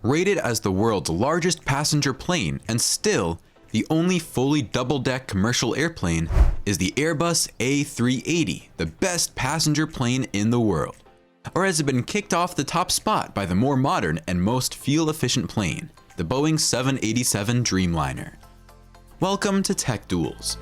Rated as the world's largest passenger plane and still the only fully double-deck commercial airplane is the Airbus A380, the best passenger plane in the world. Or has it been kicked off the top spot by the more modern and most fuel-efficient plane, the Boeing 787 Dreamliner? Welcome to Tech Duels.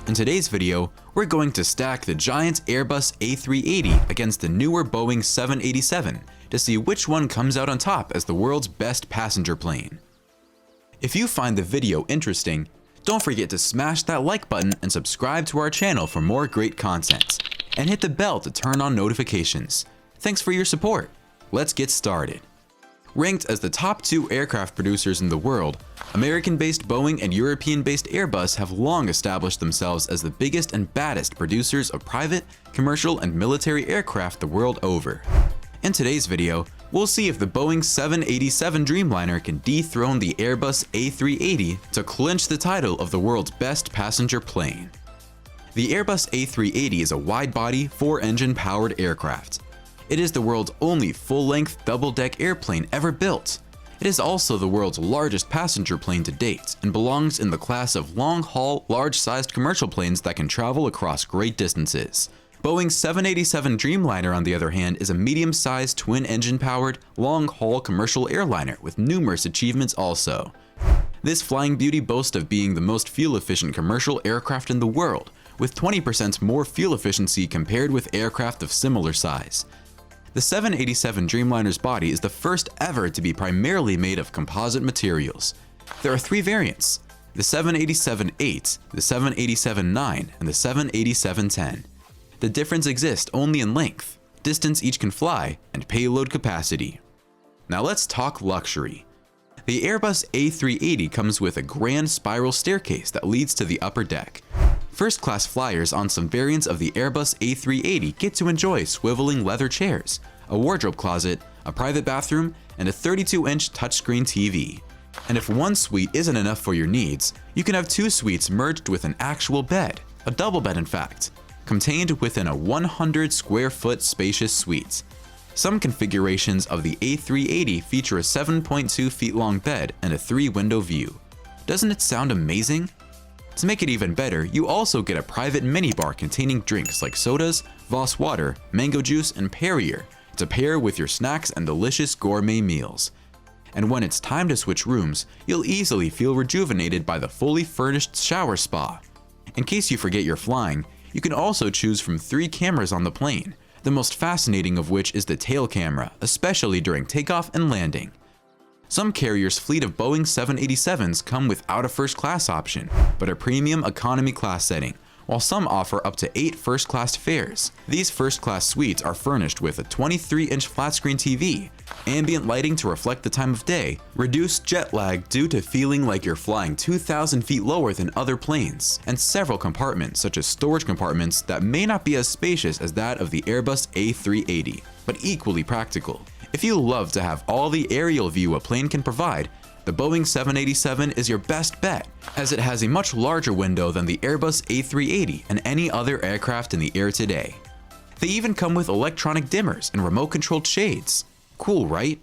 In today's video, we're going to stack the giant Airbus A380 against the newer Boeing 787 to see which one comes out on top as the world's best passenger plane. If you find the video interesting, don't forget to smash that like button and subscribe to our channel for more great content, and hit the bell to turn on notifications. Thanks for your support. Let's get started. Ranked as the top two aircraft producers in the world, American-based Boeing and European-based Airbus have long established themselves as the biggest and baddest producers of private, commercial, and military aircraft the world over. In today's video, we'll see if the Boeing 787 Dreamliner can dethrone the Airbus A380 to clinch the title of the world's best passenger plane. The Airbus A380 is a wide-body, four-engine powered aircraft. It is the world's only full-length double-deck airplane ever built. It is also the world's largest passenger plane to date and belongs in the class of long-haul, large-sized commercial planes that can travel across great distances. Boeing's 787 Dreamliner, on the other hand, is a medium-sized twin-engine powered, long-haul commercial airliner with numerous achievements also. This flying beauty boasts of being the most fuel-efficient commercial aircraft in the world, with 20% more fuel efficiency compared with aircraft of similar size. The 787 Dreamliner's body is the first ever to be primarily made of composite materials. There are three variants: the 787-8, the 787-9, and the 787-10. The difference exists only in length, distance each can fly, and payload capacity. Now let's talk luxury. The Airbus A380 comes with a grand spiral staircase that leads to the upper deck. First-class flyers on some variants of the Airbus A380 get to enjoy swiveling leather chairs, a wardrobe closet, a private bathroom, and a 32-inch touchscreen TV. And if one suite isn't enough for your needs, you can have two suites merged with an actual bed, a double bed in fact, contained within a 100-square-foot spacious suite. Some configurations of the A380 feature a 7.2 feet long bed and a 3-window view. Doesn't it sound amazing? To make it even better, you also get a private minibar containing drinks like sodas, Voss water, mango juice, and Perrier to pair with your snacks and delicious gourmet meals. And when it's time to switch rooms, you'll easily feel rejuvenated by the fully furnished shower spa. In case you forget you're flying, you can also choose from 3 cameras on the plane, the most fascinating of which is the tail camera, especially during takeoff and landing. Some carriers' fleet of Boeing 787s come without a first-class option, but a premium economy class setting, while some offer up to 8 first-class fares. These first-class suites are furnished with a 23-inch flat-screen TV, ambient lighting to reflect the time of day, reduced jet lag due to feeling like you're flying 2,000 feet lower than other planes, and several compartments such as storage compartments that may not be as spacious as that of the Airbus A380, but equally practical. If you love to have all the aerial view a plane can provide, the Boeing 787 is your best bet, as it has a much larger window than the Airbus A380 and any other aircraft in the air today. They even come with electronic dimmers and remote-controlled shades. Cool, right?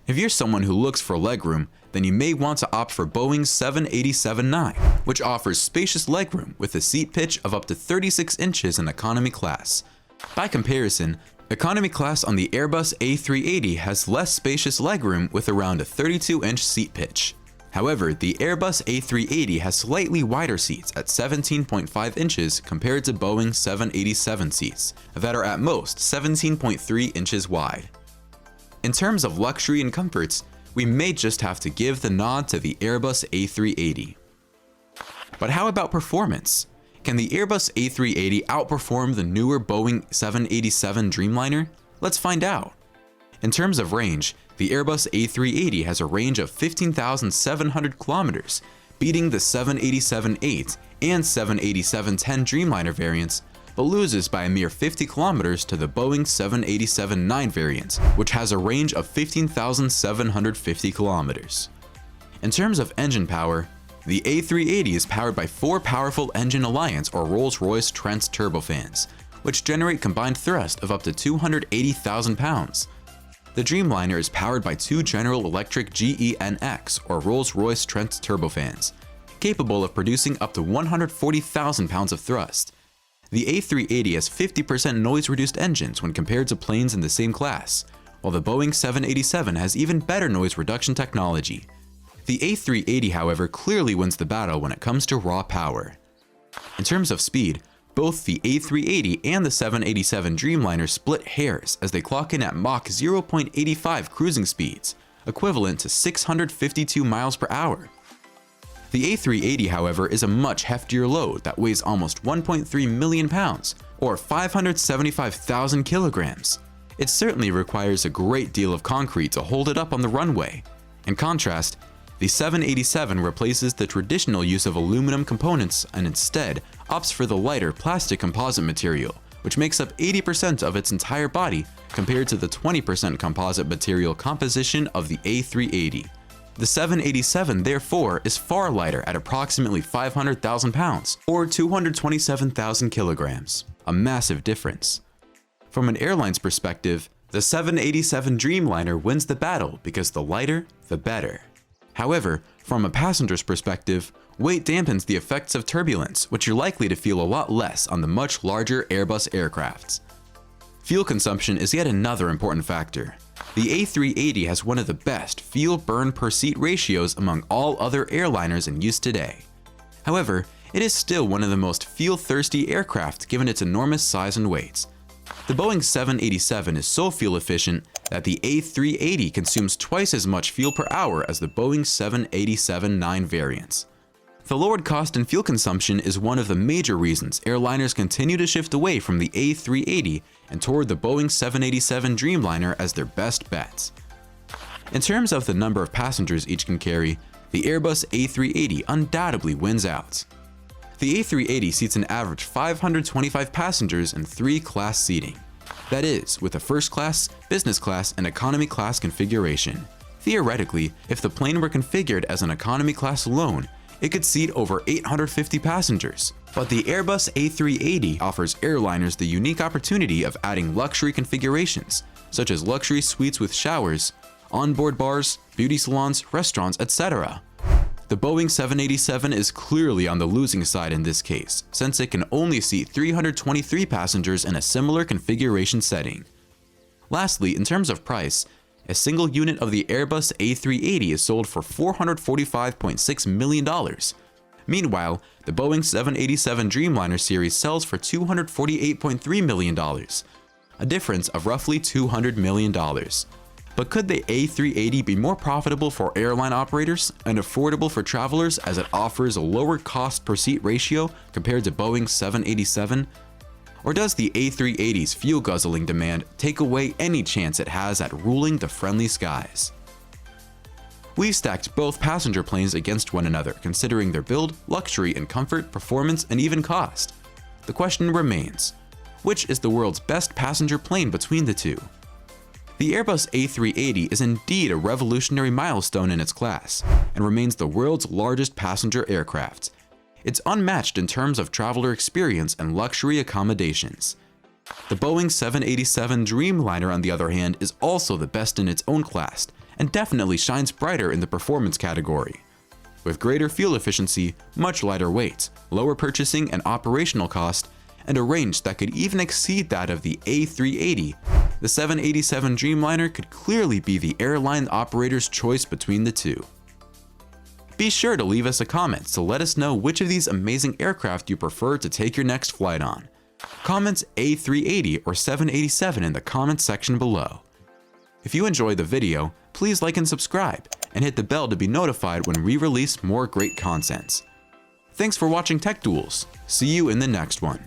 If you're someone who looks for legroom, then you may want to opt for Boeing's 787-9, which offers spacious legroom with a seat pitch of up to 36 inches in economy class. By comparison, economy class on the Airbus A380 has less spacious legroom with around a 32-inch seat pitch. However, the Airbus A380 has slightly wider seats at 17.5 inches compared to Boeing 787 seats that are at most 17.3 inches wide. In terms of luxury and comforts, we may just have to give the nod to the Airbus A380. But how about performance? Can the Airbus A380 outperform the newer Boeing 787 Dreamliner? Let's find out. In terms of range, the Airbus A380 has a range of 15,700 kilometers, beating the 787-8 and 787-10 Dreamliner variants, but loses by a mere 50 kilometers to the Boeing 787-9 variant, which has a range of 15,750 kilometers. In terms of engine power, the A380 is powered by 4 powerful engine alliance or Rolls-Royce Trent turbofans, which generate combined thrust of up to 280,000 pounds. The Dreamliner is powered by two General Electric GEnx or Rolls-Royce Trent turbofans, capable of producing up to 140,000 pounds of thrust. The A380 has 50% noise-reduced engines when compared to planes in the same class, while the Boeing 787 has even better noise reduction technology. The A380, however, clearly wins the battle when it comes to raw power. In terms of speed, both the A380 and the 787 Dreamliner split hairs as they clock in at Mach 0.85 cruising speeds, equivalent to 652 miles per hour. The A380, however, is a much heftier load that weighs almost 1.3 million pounds, or 575,000 kilograms. It certainly requires a great deal of concrete to hold it up on the runway. In contrast, the 787 replaces the traditional use of aluminum components and instead opts for the lighter plastic composite material, which makes up 80% of its entire body compared to the 20% composite material composition of the A380. The 787, therefore, is far lighter at approximately 500,000 pounds, or 227,000 kilograms, a massive difference. From an airline's perspective, the 787 Dreamliner wins the battle because the lighter, the better. However, from a passenger's perspective, weight dampens the effects of turbulence, which you're likely to feel a lot less on the much larger Airbus aircrafts. Fuel consumption is yet another important factor. The A380 has one of the best fuel burn per seat ratios among all other airliners in use today. However, it is still one of the most fuel-thirsty aircraft given its enormous size and weight. The Boeing 787 is so fuel efficient that the A380 consumes twice as much fuel per hour as the Boeing 787-9 variants. The lowered cost in fuel consumption is one of the major reasons airliners continue to shift away from the A380 and toward the Boeing 787 Dreamliner as their best bets. In terms of the number of passengers each can carry, the Airbus A380 undoubtedly wins out. The A380 seats an average 525 passengers in 3-class seating. That is, with a first class, business class, and economy class configuration. Theoretically, if the plane were configured as an economy class alone, it could seat over 850 passengers. But the Airbus A380 offers airliners the unique opportunity of adding luxury configurations, such as luxury suites with showers, onboard bars, beauty salons, restaurants, etc. The Boeing 787 is clearly on the losing side in this case, since it can only seat 323 passengers in a similar configuration setting. Lastly, in terms of price, a single unit of the Airbus A380 is sold for $445.6 million. Meanwhile, the Boeing 787 Dreamliner series sells for $248.3 million, a difference of roughly $200 million. But could the A380 be more profitable for airline operators and affordable for travelers as it offers a lower cost per seat ratio compared to Boeing 787? Or does the A380's fuel guzzling demand take away any chance it has at ruling the friendly skies? We've stacked both passenger planes against one another, considering their build, luxury and comfort, performance, and even cost. The question remains, which is the world's best passenger plane between the two? The Airbus A380 is indeed a revolutionary milestone in its class, and remains the world's largest passenger aircraft. It's unmatched in terms of traveler experience and luxury accommodations. The Boeing 787 Dreamliner, on the other hand, is also the best in its own class, and definitely shines brighter in the performance category. With greater fuel efficiency, much lighter weight, lower purchasing and operational cost, and a range that could even exceed that of the A380, the 787 Dreamliner could clearly be the airline operator's choice between the two. Be sure to leave us a comment to let us know which of these amazing aircraft you prefer to take your next flight on. Comment A380 or 787 in the comments section below. If you enjoyed the video, please like and subscribe, and hit the bell to be notified when we release more great content. Thanks for watching Tech Duels. See you in the next one.